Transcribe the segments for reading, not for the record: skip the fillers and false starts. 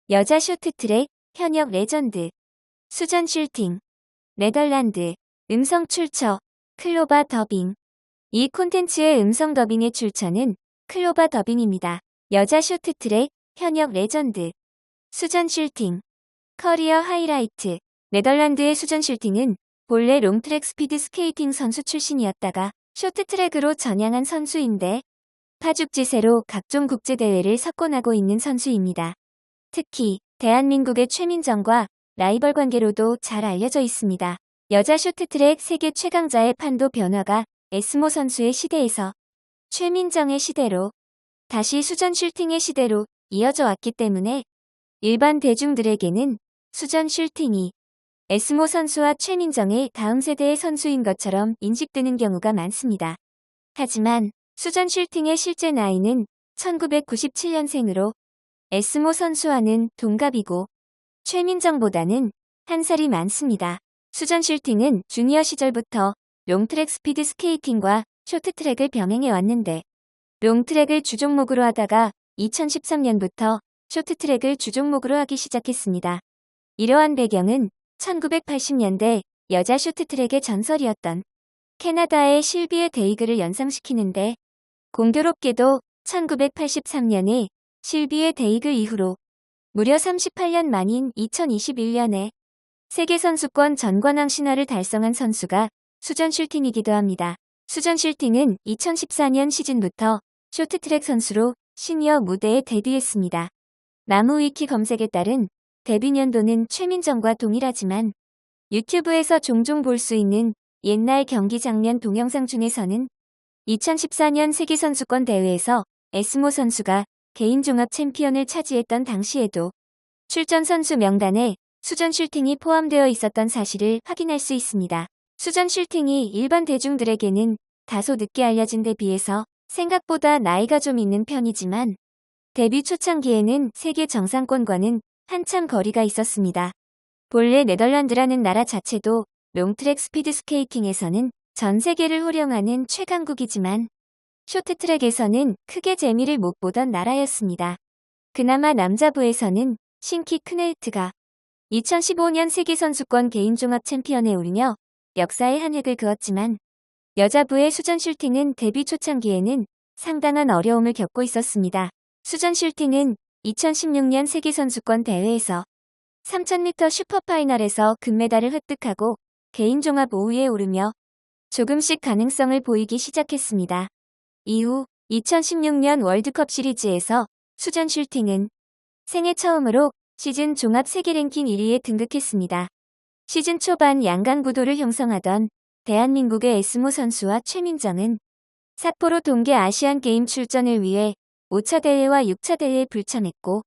여자 쇼트트랙 현역 레전드 수전 슐팅 네덜란드 음성 출처 클로바 더빙 이 콘텐츠의 음성 더빙의 출처는 클로바 더빙입니다. 여자 쇼트트랙 현역 레전드 수전 슐팅 커리어 하이라이트 네덜란드의 수전 슐팅은 본래 롱트랙 스피드 스케이팅 선수 출신이었다가 쇼트트랙으로 전향한 선수인데 파죽지세로 각종 국제대회를 석권하고 있는 선수입니다. 특히 대한민국의 최민정과 라이벌 관계로도 잘 알려져 있습니다. 여자 쇼트트랙 세계 최강자의 판도 변화가 에스모 선수의 시대에서 최민정의 시대로 다시 수전 슐팅의 시대로 이어져 왔기 때문에 일반 대중들에게는 수전 슐팅이 에스모 선수와 최민정의 다음 세대의 선수인 것처럼 인식되는 경우가 많습니다. 하지만 수전 슐팅의 실제 나이는 1997년생으로 에스모 선수와는 동갑이고 최민정보다는 한 살이 많습니다. 수전 슐팅은 주니어 시절부터 롱트랙 스피드 스케이팅과 쇼트트랙을 병행해 왔는데 롱트랙을 주종목으로 하다가 2013년부터 쇼트트랙을 주종목으로 하기 시작했습니다. 이러한 배경은 1980년대 여자 쇼트트랙의 전설이었던 캐나다의 실비에 데이그를 연상시키는데 공교롭게도 1983년에 실비에 데이그 이후로 무려 38년 만인 2021년에 세계선수권 전관왕 신화를 달성한 선수가 수전 슐팅이기도 합니다. 수전 슐팅은 2014년 시즌부터 쇼트트랙 선수로 시니어 무대에 데뷔했습니다. 나무위키 검색에 따른 데뷔 년도는 최민정과 동일하지만 유튜브에서 종종 볼 수 있는 옛날 경기 장면 동영상 중에서는 2014년 세계선수권 대회에서 에스모 선수가 개인 종합 챔피언을 차지했던 당시에도 출전 선수 명단에 수전 슐팅이 포함되어 있었던 사실을 확인할 수 있습니다. 수전 슐팅이 일반 대중들에게는 다소 늦게 알려진 데 비해서 생각보다 나이가 좀 있는 편이지만 데뷔 초창기에는 세계 정상권과는 한참 거리가 있었습니다. 본래 네덜란드라는 나라 자체도 롱트랙 스피드 스케이팅에서는 전 세계를 호령하는 최강국이지만 쇼트트랙에서는 크게 재미를 못 보던 나라였습니다. 그나마 남자부에서는 신키 크넬트가 2015년 세계선수권 개인종합 챔피언에 오르며 역사의 한 획을 그었지만 여자부의 수전 슐팅은 데뷔 초창기에는 상당한 어려움을 겪고 있었습니다. 수전 슐팅은 2016년 세계선수권 대회에서 3000m 슈퍼파이널에서 금메달을 획득하고 개인종합 5위에 오르며 조금씩 가능성을 보이기 시작했습니다. 이후 2016년 월드컵 시리즈에서 수전 슐팅은 생애 처음으로 시즌 종합 세계 랭킹 1위에 등극했습니다. 시즌 초반 양강 구도를 형성하던 대한민국의 에스모 선수와 최민정은 삿포로 동계 아시안 게임 출전을 위해 5차 대회와 6차 대회에 불참했고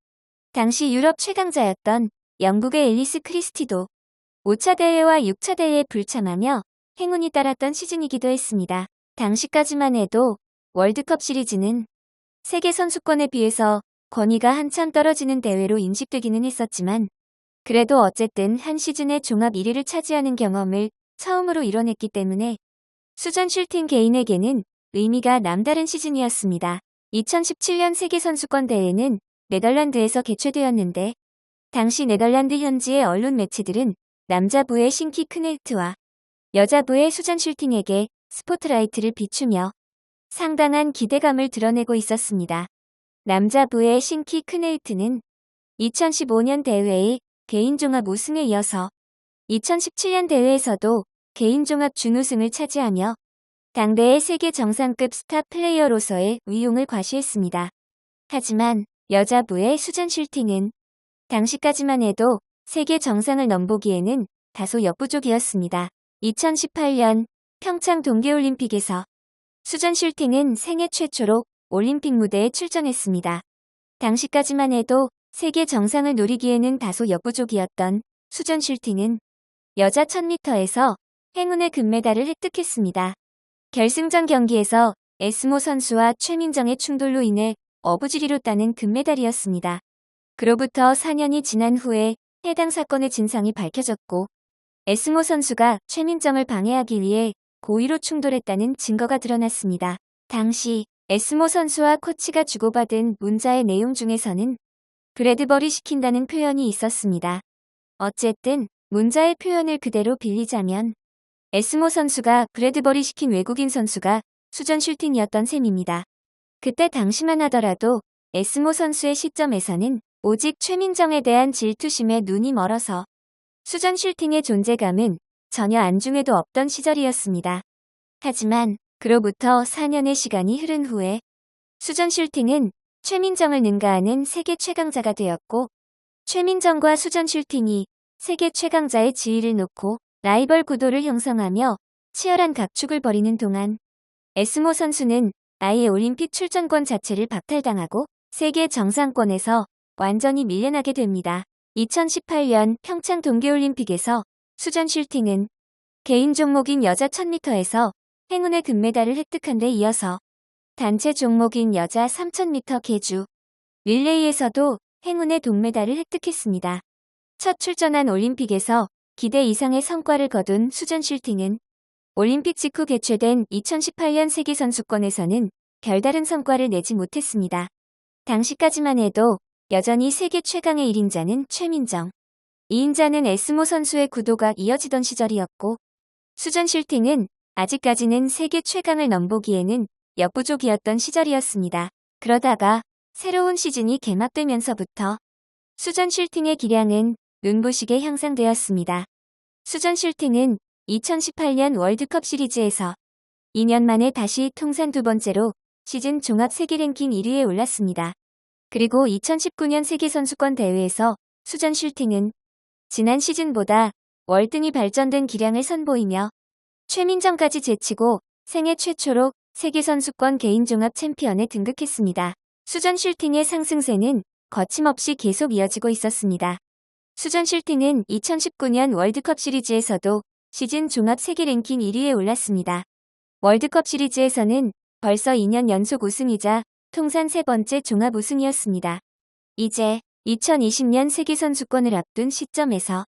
당시 유럽 최강자였던 영국의 앨리스 크리스티도 5차 대회와 6차 대회에 불참하며 행운이 따랐던 시즌이기도 했습니다. 당시까지만 해도 월드컵 시리즈는 세계 선수권에 비해서 권위가 한참 떨어지는 대회로 인식되기는 했었지만 그래도 어쨌든 한 시즌에 종합 1위를 차지하는 경험을 처음으로 이뤄냈기 때문에 수전 슐팅 개인에게는 의미가 남다른 시즌이었습니다. 2017년 세계선수권 대회는 네덜란드에서 개최되었는데 당시 네덜란드 현지의 언론 매체들은 남자부의 신키 크넬트와 여자부의 수전 슐팅에게 스포트라이트를 비추며 상당한 기대감을 드러내고 있었습니다. 남자부의 신키 크넬트는 2015년 대회의 개인종합 우승에 이어서 2017년 대회에서도 개인종합 준우승을 차지하며 당대의 세계 정상급 스타 플레이어로서의 위용을 과시했습니다. 하지만 여자부의 수전 슐팅은 당시까지만 해도 세계 정상을 넘보기에는 다소 역부족이었습니다. 2018년 평창 동계올림픽에서 수전 슐팅은 생애 최초로 올림픽 무대에 출전했습니다. 당시까지만 해도 세계 정상을 노리기에는 다소 역부족이었던 수전 슐팅은 여자 1000m에서 행운의 금메달을 획득했습니다. 결승전 경기에서 에스모 선수와 최민정의 충돌로 인해 어부지리로 따는 금메달이었습니다. 그로부터 4년이 지난 후에 해당 사건의 진상이 밝혀졌고 에스모 선수가 최민정을 방해하기 위해 고의로 충돌했다는 증거가 드러났습니다. 당시 에스모 선수와 코치가 주고받은 문자의 내용 중에서는 브래드버리 시킨다는 표현이 있었습니다. 어쨌든 문자의 표현을 그대로 빌리자면 에스모 선수가 브래드버리 시킨 외국인 선수가 수전 슈팅이었던 셈입니다. 그때 당시만 하더라도 에스모 선수의 시점에서는 오직 최민정에 대한 질투심에 눈이 멀어서 수전 슈팅의 존재감은 전혀 안중에도 없던 시절이었습니다. 하지만 그로부터 4년의 시간이 흐른 후에 수전 슈팅은 최민정을 능가하는 세계 최강자가 되었고, 최민정과 수전 슈팅이 세계 최강자의 지위를 놓고 라이벌 구도를 형성하며 치열한 각축을 벌이는 동안 에스모 선수는 아예 올림픽 출전권 자체를 박탈당하고 세계 정상권에서 완전히 밀려나게 됩니다. 2018년 평창 동계올림픽에서 수전 슈팅은 개인 종목인 여자 1000m에서 행운의 금메달을 획득한 데 이어서 단체 종목인 여자 3000m 계주 릴레이에서도 행운의 동메달을 획득했습니다. 첫 출전한 올림픽에서 기대 이상의 성과를 거둔 수전 슈팅은 올림픽 직후 개최된 2018년 세계선수권에서는 별다른 성과를 내지 못했습니다. 당시까지만 해도 여전히 세계 최강의 1인자는 최민정, 2인자는 에스모 선수의 구도가 이어지던 시절이었고, 수전 슈팅은 아직까지는 세계 최강을 넘보기에는 역부족이었던 시절이었습니다. 그러다가 새로운 시즌이 개막되면서부터 수전 슈팅의 기량은 눈부시게 향상되었습니다. 수전 슈팅은 2018년 월드컵 시리즈에서 2년 만에 다시 통산 두 번째로 시즌 종합 세계 랭킹 1위에 올랐습니다. 그리고 2019년 세계선수권 대회에서 수전 슈팅은 지난 시즌보다 월등히 발전된 기량을 선보이며 최민정까지 제치고 생애 최초로 세계선수권 개인종합 챔피언에 등극했습니다. 수전 슈팅의 상승세는 거침없이 계속 이어지고 있었습니다. 수전 슈팅은 2019년 월드컵 시리즈에서도 시즌 종합 세계 랭킹 1위에 올랐습니다. 월드컵 시리즈에서는 벌써 2년 연속 우승이자 통산 세 번째 종합 우승이었습니다. 이제 2020년 세계선수권을 앞둔 시점에서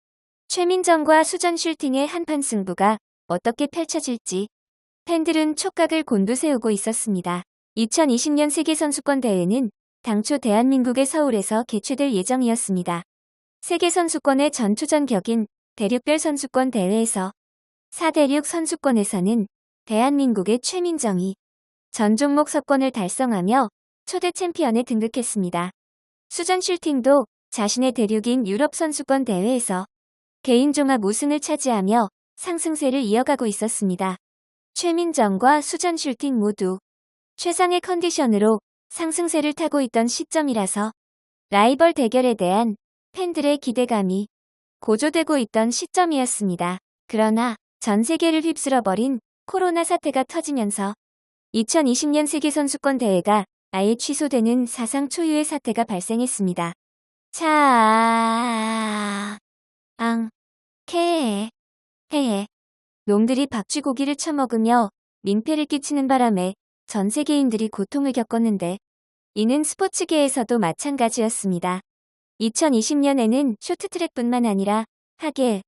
최민정과 수전 슈팅의 한판 승부가 어떻게 펼쳐질지 팬들은 촉각을 곤두세우고 있었습니다. 2020년 세계선수권 대회는 당초 대한민국의 서울에서 개최될 예정이었습니다. 세계선수권의 전초전 격인 대륙별 선수권 대회에서 4대륙 선수권에서는 대한민국의 최민정이 전 종목 석권을 달성하며 초대 챔피언에 등극했습니다. 수전 슈팅도 자신의 대륙인 유럽 선수권 대회에서 개인 종합 우승을 차지하며 상승세를 이어가고 있었습니다. 최민정과 수전 슈팅 모두 최상의 컨디션으로 상승세를 타고 있던 시점이라서 라이벌 대결에 대한 팬들의 기대감이 고조되고 있던 시점이었습니다. 그러나 전 세계를 휩쓸어버린 코로나 사태가 터지면서 2020년 세계선수권 대회가 아예 취소되는 사상 초유의 사태가 발생했습니다. 해에 놈들이 박쥐고기를 처먹으며 민폐를 끼치는 바람에 전 세계인들이 고통을 겪었는데 이는 스포츠계에서도 마찬가지였습니다. 2020년에는 쇼트트랙뿐만 아니라 하계,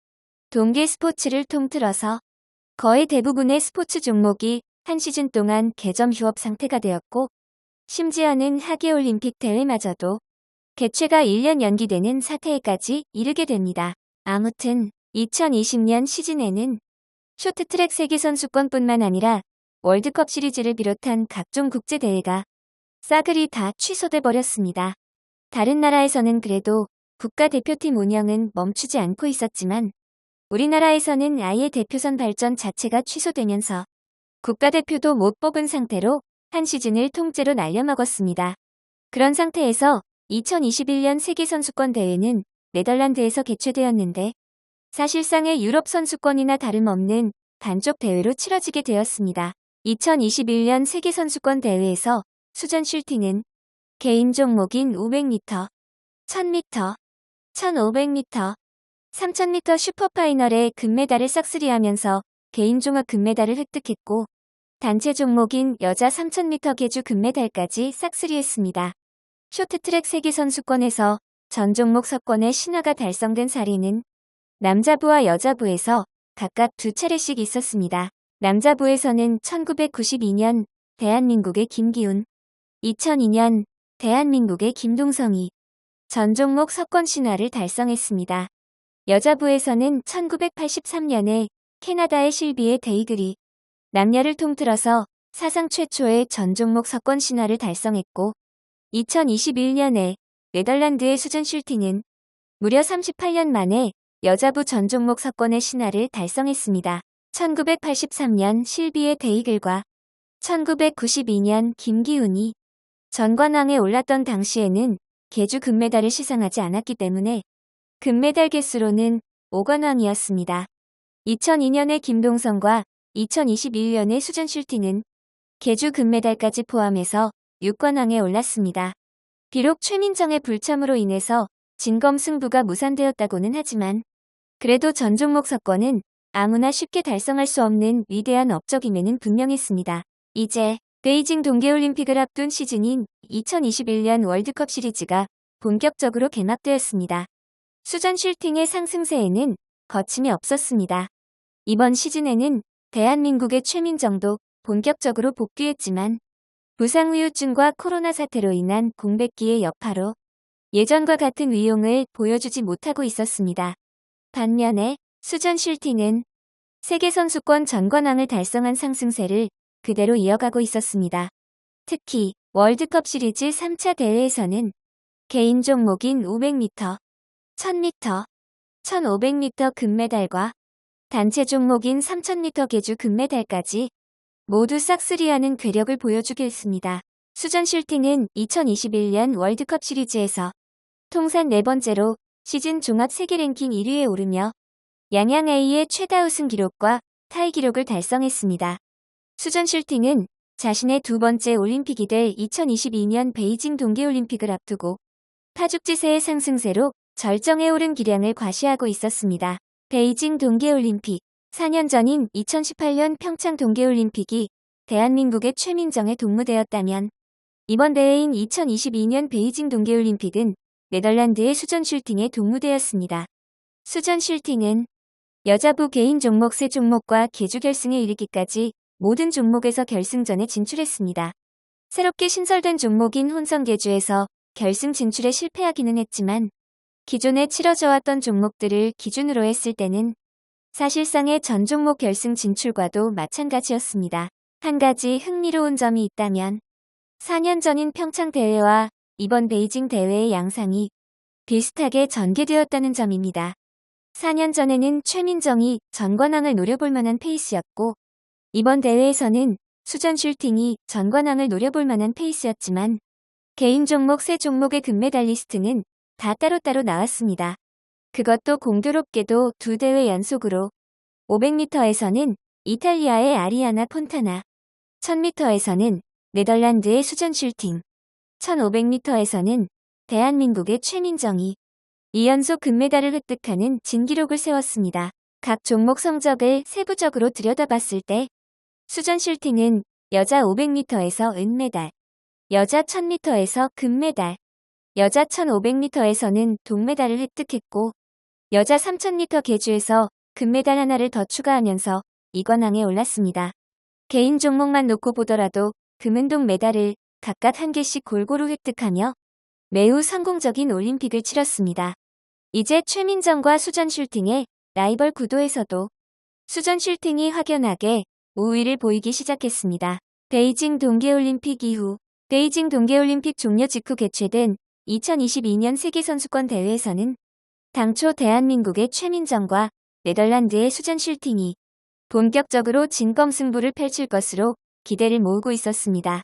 동계 스포츠를 통틀어서 거의 대부분의 스포츠 종목이 한 시즌 동안 개점 휴업 상태가 되었고 심지어는 하계올림픽 대회마저도 개최가 1년 연기되는 사태에까지 이르게 됩니다. 아무튼 2020년 시즌에는 쇼트트랙 세계선수권뿐만 아니라 월드컵 시리즈를 비롯한 각종 국제대회가 싸그리 다 취소돼 버렸습니다. 다른 나라에서는 그래도 국가대표팀 운영은 멈추지 않고 있었지만 우리나라에서는 아예 대표선 발전 자체가 취소되면서 국가대표도 못 뽑은 상태로 한 시즌을 통째로 날려먹었습니다. 그런 상태에서 2021년 세계선수권 대회는 네덜란드에서 개최되었는데 사실상의 유럽 선수권이나 다름없는 반쪽 대회로 치러지게 되었습니다. 2021년 세계선수권 대회에서 수전 슈팅은 개인 종목인 500m, 1000m, 1500m, 3000m 슈퍼파이널에 금메달을 싹쓸이하면서 개인 종합 금메달을 획득했고 단체 종목인 여자 3000m 계주 금메달까지 싹쓸이했습니다. 쇼트트랙 세계선수권에서 전 종목 석권의 신화가 달성된 사례는 남자부와 여자부에서 각각 2차례씩 있었습니다. 남자부에서는 1992년 대한민국의 김기훈, 2002년 대한민국의 김동성이, 전 종목 석권 신화를 달성했습니다. 여자부에서는 1983년에 캐나다의 실비의 데이글이 남녀를 통틀어서 사상 최초의 전 종목 석권 신화를 달성했고 2021년에 네덜란드의 수전 슐팅은 무려 38년 만에 여자부 전 종목 석권의 신화를 달성했습니다. 1983년 실비의 데이글과 1992년 김기훈이 전관왕에 올랐던 당시에는 계주 금메달을 시상하지 않았기 때문에 금메달 개수로는 5관왕이었습니다. 2002년의 김동성과 2021년의 수전 슐팅은 계주 금메달까지 포함해서 6관왕에 올랐습니다. 비록 최민정의 불참으로 인해서 진검 승부가 무산되었다고는 하지만 그래도 전 종목 석권은 아무나 쉽게 달성할 수 없는 위대한 업적임에는 분명했습니다. 이제 베이징 동계올림픽을 앞둔 시즌인 2021년 월드컵 시리즈가 본격적으로 개막되었습니다. 수전 슐팅의 상승세에는 거침이 없었습니다. 이번 시즌에는 대한민국의 최민정도 본격적으로 복귀했지만 부상 후유증과 코로나 사태로 인한 공백기의 여파로 예전과 같은 위용을 보여주지 못하고 있었습니다. 반면에 수전 슐팅은 세계선수권 전관왕을 달성한 상승세를 그대로 이어가고 있었습니다. 특히 월드컵 시리즈 3차 대회에서는 개인 종목인 500m, 1000m, 1500m 금메달과 단체 종목인 3000m 계주 금메달까지 모두 싹쓸이하는 괴력을 보여주게 했습니다. 수전 슐팅은 2021년 월드컵 시리즈에서 통산 4번째로 시즌 종합 세계 랭킹 1위에 오르며 양양 A의 최다 우승 기록과 타이 기록을 달성했습니다. 수전 슐팅은 자신의 두 번째 올림픽이 될 2022년 베이징 동계올림픽을 앞두고 파죽지세의 상승세로 절정에 오른 기량을 과시하고 있었습니다. 베이징 동계올림픽 4년 전인 2018년 평창 동계올림픽이 대한민국의 최민정의 동무대였다면 이번 대회인 2022년 베이징 동계올림픽은 네덜란드의 수전 슐팅의 동무대였습니다. 수전 슐팅은 여자부 개인 종목 3종목과 계주 결승에 이르기까지 모든 종목에서 결승전에 진출했습니다. 새롭게 신설된 종목인 혼성계주에서 결승 진출에 실패하기는 했지만 기존에 치러져왔던 종목들을 기준으로 했을 때는 사실상의 전 종목 결승 진출과도 마찬가지였습니다. 한 가지 흥미로운 점이 있다면 4년 전인 평창 대회와 이번 베이징 대회의 양상이 비슷하게 전개되었다는 점입니다. 4년 전에는 최민정이 전관왕을 노려볼 만한 페이스였고 이번 대회에서는 수전 슐팅이 전관왕을 노려볼 만한 페이스였지만 개인 종목 3종목의 금메달리스트는 다 따로따로 나왔습니다. 그것도 공교롭게도 2대회 연속으로 500m에서는 이탈리아의 아리아나 폰타나, 1000m에서는 네덜란드의 수전 슐팅, 1500m에서는 대한민국의 최민정이 2연속 금메달을 획득하는 진기록을 세웠습니다. 각 종목 성적을 세부적으로 들여다봤을 때 수전 슐팅은 여자 500m에서 은메달, 여자 1000m에서 금메달, 여자 1500m에서는 동메달을 획득했고 여자 3000m 계주에서 금메달 하나를 더 추가하면서 2관왕에 올랐습니다. 개인 종목만 놓고 보더라도 금은동 메달을 각각 1개씩 골고루 획득하며 매우 성공적인 올림픽을 치렀습니다. 이제 최민정과 수전 슐팅의 라이벌 구도에서도 수전 슐팅이 확연하게 우위를 보이기 시작했습니다. 베이징 동계올림픽 이후 베이징 동계올림픽 종료 직후 개최된 2022년 세계선수권 대회에서는 당초 대한민국의 최민정과 네덜란드의 수전 슐팅이 본격적으로 진검 승부를 펼칠 것으로 기대를 모으고 있었습니다.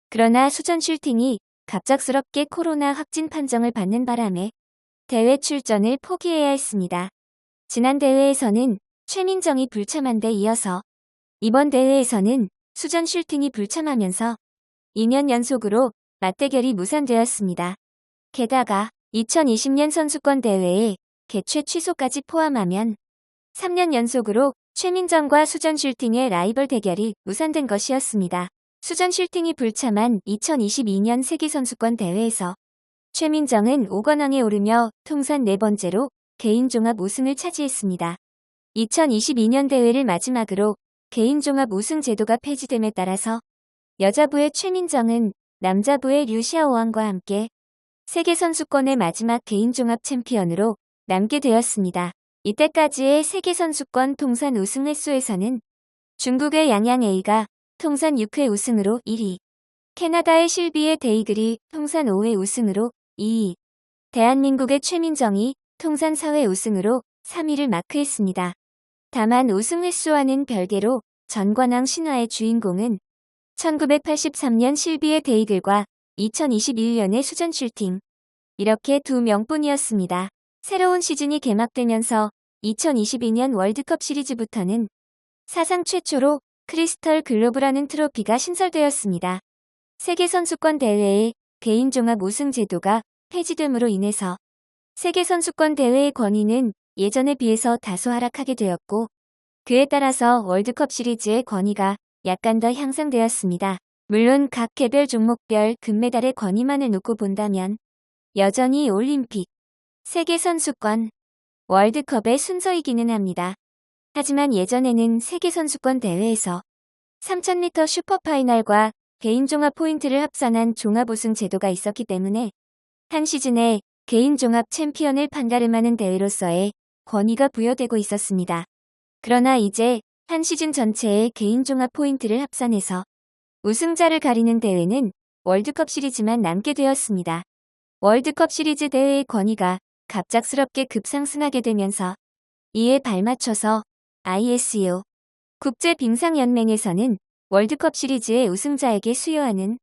그러나 수전 슐팅이 갑작스럽게 코로나 확진 판정을 받는 바람에 대회 출전을 포기해야 했습니다. 지난 대회에서는 최민정이 불참한 데 이어서 이번 대회에서는 수전 슐팅이 불참하면서 2년 연속으로 맞대결이 무산되었습니다. 게다가 2020년 선수권 대회의 개최 취소까지 포함하면 3년 연속으로 최민정과 수전 슐팅의 라이벌 대결이 무산된 것이었습니다. 수전 슐팅이 불참한 2022년 세계선수권 대회에서 최민정은 5관왕에 오르며 통산 4번째로 개인 종합 우승을 차지했습니다. 2022년 대회를 마지막으로 개인 종합 우승 제도가 폐지됨에 따라서 여자부의 최민정은 남자부의 류시아오왕과 함께 세계선수권의 마지막 개인종합 챔피언으로 남게 되었습니다. 이때까지의 세계선수권 통산 우승 횟수에서는 중국의 양양A가 통산 6회 우승으로 1위, 캐나다의 실비의 데이글이 통산 5회 우승으로 2위, 대한민국의 최민정이 통산 4회 우승으로 3위를 마크했습니다. 다만 우승 횟수와는 별개로 전관왕 신화의 주인공은 1983년 실비의 데이글과 2021년의 수전 슐팅, 이렇게 두 명뿐이었습니다. 새로운 시즌이 개막되면서 2022년 월드컵 시리즈부터는 사상 최초로 크리스털 글로브라는 트로피가 신설되었습니다. 세계선수권 대회의 개인종합 우승 제도가 폐지됨으로 인해서 세계선수권 대회의 권위는 예전에 비해서 다소 하락하게 되었고, 그에 따라서 월드컵 시리즈의 권위가 약간 더 향상되었습니다. 물론 각 개별 종목별 금메달의 권위만을 놓고 본다면 여전히 올림픽, 세계선수권, 월드컵의 순서이기는 합니다. 하지만 예전에는 세계선수권 대회에서 3000m 슈퍼파이널과 개인종합 포인트를 합산한 종합우승 제도가 있었기 때문에 한 시즌에 개인종합 챔피언을 판가름하는 대회로서의 권위가 부여되고 있었습니다. 그러나 이제 한 시즌 전체의 개인종합 포인트를 합산해서 우승자를 가리는 대회는 월드컵 시리즈만 남게 되었습니다. 월드컵 시리즈 대회의 권위가 갑작스럽게 급상승하게 되면서 이에 발맞춰서 ISU 국제빙상연맹에서는 월드컵 시리즈의 우승자에게 수여하는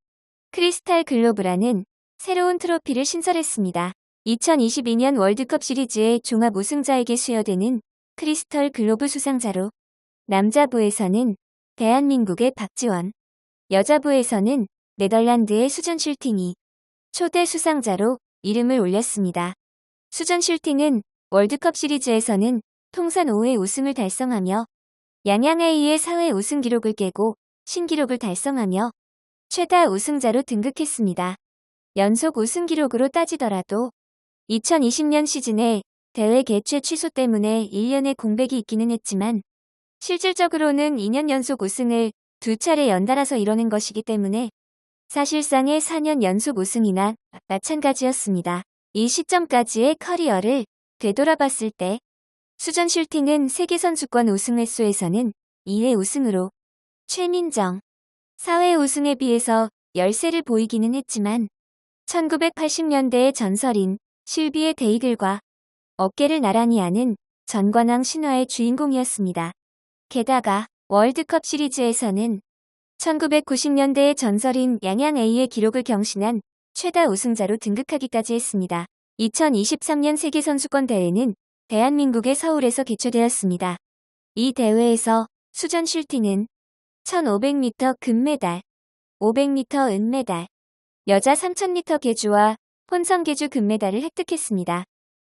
크리스탈 글로브라는 새로운 트로피를 신설했습니다. 2022년 월드컵 시리즈의 종합 우승자에게 수여되는 크리스털 글로브 수상자로 남자부에서는 대한민국의 박지원, 여자부에서는 네덜란드의 수전 슐팅이 초대 수상자로 이름을 올렸습니다. 수전 슐팅은 월드컵 시리즈에서는 통산 5회 우승을 달성하며 양양A의 4회 우승 기록을 깨고 신기록을 달성하며 최다 우승자로 등극했습니다. 연속 우승 기록으로 따지더라도 2020년 시즌에 대회 개최 취소 때문에 1년의 공백이 있기는 했지만 실질적으로는 2년 연속 우승을 두 차례 연달아서 이뤄낸 것이기 때문에 사실상의 4년 연속 우승이나 마찬가지였습니다. 이 시점까지의 커리어를 되돌아봤을 때 수전 슐팅은 세계선수권 우승 횟수에서는 2회 우승으로 최민정 4회 우승에 비해서 열세를 보이기는 했지만 1980년대의 전설인 실비의 데이글과 어깨를 나란히 하는 전관왕 신화의 주인공이었습니다. 게다가 월드컵 시리즈에서는 1990년대의 전설인 양양A의 기록을 경신한 최다 우승자로 등극하기까지 했습니다. 2023년 세계선수권 대회는 대한민국의 서울에서 개최되었습니다. 이 대회에서 수전 슐팅은 1500m 금메달, 500m 은메달, 여자 3000m 계주와 혼성 계주 금메달을 획득했습니다.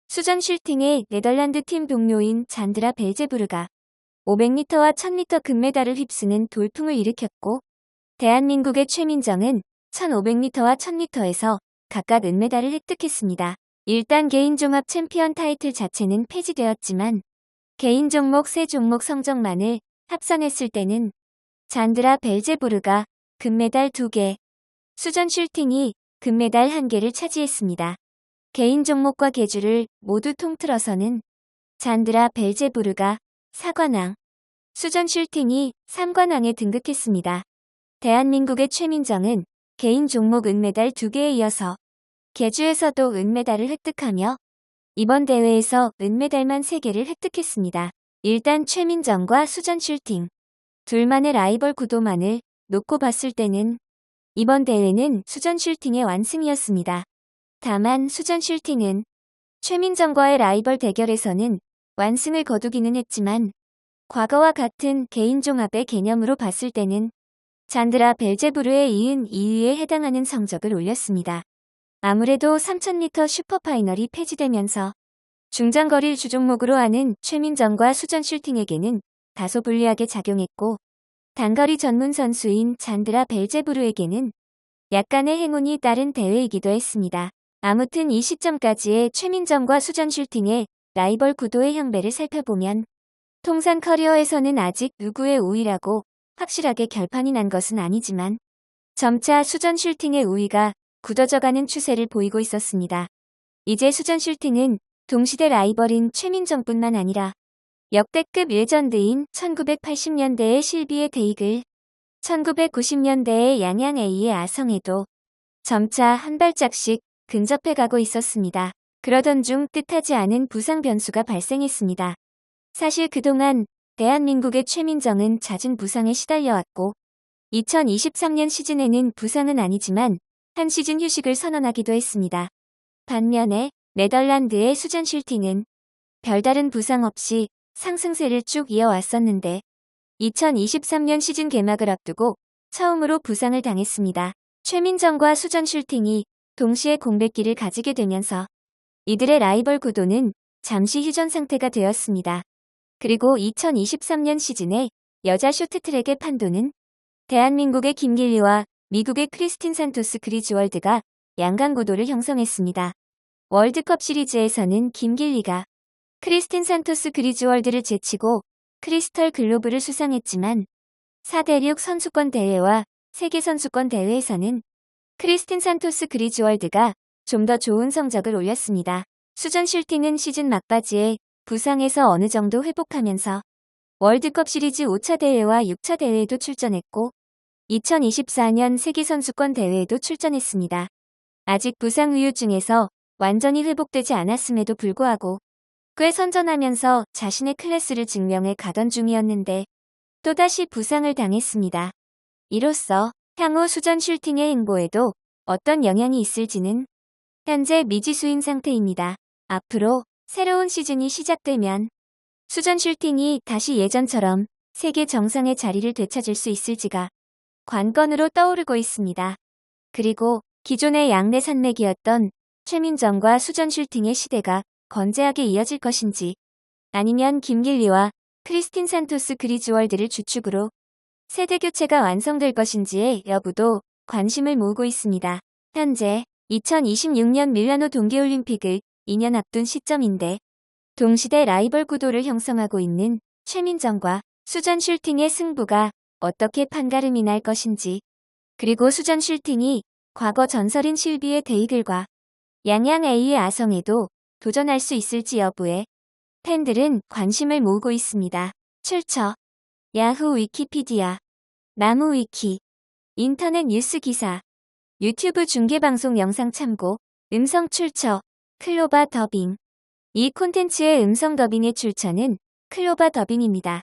수전 슐팅의 네덜란드 팀 동료인 잔드라 벨제부르가 500m와 1000m 금메달을 휩쓰는 돌풍을 일으켰고, 대한민국의 최민정은 1500m와 1000m에서 각각 은메달을 획득했습니다. 일단 개인 종합 챔피언 타이틀 자체는 폐지되었지만 개인 종목 3종목 성적만을 합산했을 때는 잔드라 벨제부르가 금메달 2개, 수전 슐팅이 금메달 1개를 차지했습니다. 개인 종목과 계주를 모두 통틀어서는 잔드라 벨제부르가 4관왕, 수전 슐팅이 3관왕에 등극했습니다. 대한민국의 최민정은 개인 종목 은메달 2개에 이어서 계주에서도 은메달을 획득하며 이번 대회에서 은메달만 3개를 획득했습니다. 일단 최민정과 수전 슐팅 둘만의 라이벌 구도만을 놓고 봤을 때는 이번 대회는 수전 슐팅의 완승이었습니다. 다만 수전 슐팅은 최민정과의 라이벌 대결에서는 완승을 거두기는 했지만 과거와 같은 개인 종합의 개념으로 봤을 때는 잔드라 벨제부르에 이은 2위에 해당하는 성적을 올렸습니다. 아무래도 3000m 슈퍼파이널이 폐지되면서 중장거리를 주종목으로 하는 최민정과 수전 슐팅에게는 다소 불리하게 작용했고, 단거리 전문 선수인 잔드라 벨제부르에게는 약간의 행운이 따른 대회이기도 했습니다. 아무튼 이 시점까지의 최민정과 수전 슐팅의 라이벌 구도의 형배를 살펴보면 통산 커리어에서는 아직 누구의 우위라고 확실하게 결판이 난 것은 아니지만 점차 수전 슐팅의 우위가 굳어져가는 추세를 보이고 있었습니다. 이제 수전 슐팅은 동시대 라이벌인 최민정뿐만 아니라 역대급 레전드인 1980년대의 실비의 데이글, 1990년대의 양양 A의 아성에도 점차 한 발짝씩 근접해 가고 있었습니다. 그러던 중 뜻하지 않은 부상 변수가 발생했습니다. 사실 그동안 대한민국의 최민정은 잦은 부상에 시달려왔고 2023년 시즌에는 부상은 아니지만 한 시즌 휴식을 선언하기도 했습니다. 반면에 네덜란드의 수전 슐팅은 별다른 부상 없이 상승세를 쭉 이어왔었는데 2023년 시즌 개막을 앞두고 처음으로 부상을 당했습니다. 최민정과 수전 슐팅이 동시에 공백기를 가지게 되면서 이들의 라이벌 구도는 잠시 휴전 상태가 되었습니다. 그리고 2023년 시즌에 여자 쇼트트랙의 판도는 대한민국의 김길리와 미국의 크리스틴 산토스 그리즈월드가 양강 구도를 형성했습니다. 월드컵 시리즈에서는 김길리가 크리스틴 산토스 그리즈월드를 제치고 크리스털 글로브를 수상했지만 4대륙 선수권 대회와 세계선수권 대회에서는 크리스틴 산토스 그리즈월드가 좀 더 좋은 성적을 올렸습니다. 수전 슐팅은 시즌 막바지에 부상에서 어느 정도 회복하면서 월드컵 시리즈 5차 대회와 6차 대회에도 출전했고 2024년 세계선수권 대회에도 출전했습니다. 아직 부상 후유증에서 완전히 회복되지 않았음에도 불구하고 꽤 선전하면서 자신의 클래스를 증명해 가던 중이었는데 또다시 부상을 당했습니다. 이로써 향후 수전 슐팅의 행보에도 어떤 영향이 있을지는 현재 미지수인 상태입니다. 앞으로 새로운 시즌이 시작되면 수전 슐팅이 다시 예전처럼 세계 정상의 자리를 되찾을 수 있을지가 관건으로 떠오르고 있습니다. 그리고 기존의 양대 산맥이었던 최민정과 수전 슐팅의 시대가 건재하게 이어질 것인지 아니면 김길리와 크리스틴 산토스 그리즈월드를 주축으로 세대 교체가 완성될 것인지의 여부도 관심을 모으고 있습니다. 현재 2026년 밀라노 동계올림픽을 2년 앞둔 시점인데 동시대 라이벌 구도를 형성하고 있는 최민정과 수전 슐팅의 승부가 어떻게 판가름이 날 것인지 그리고 수전 슐팅이 과거 전설인 실비의 데이글과 양양 A의 아성에도 도전할 수 있을지 여부에 팬들은 관심을 모으고 있습니다. 출처 야후 위키피디아 나무위키 인터넷 뉴스 기사 유튜브 중계방송 영상 참고 음성 출처 클로바 더빙 이 콘텐츠의 음성 더빙의 출처는 클로바 더빙입니다.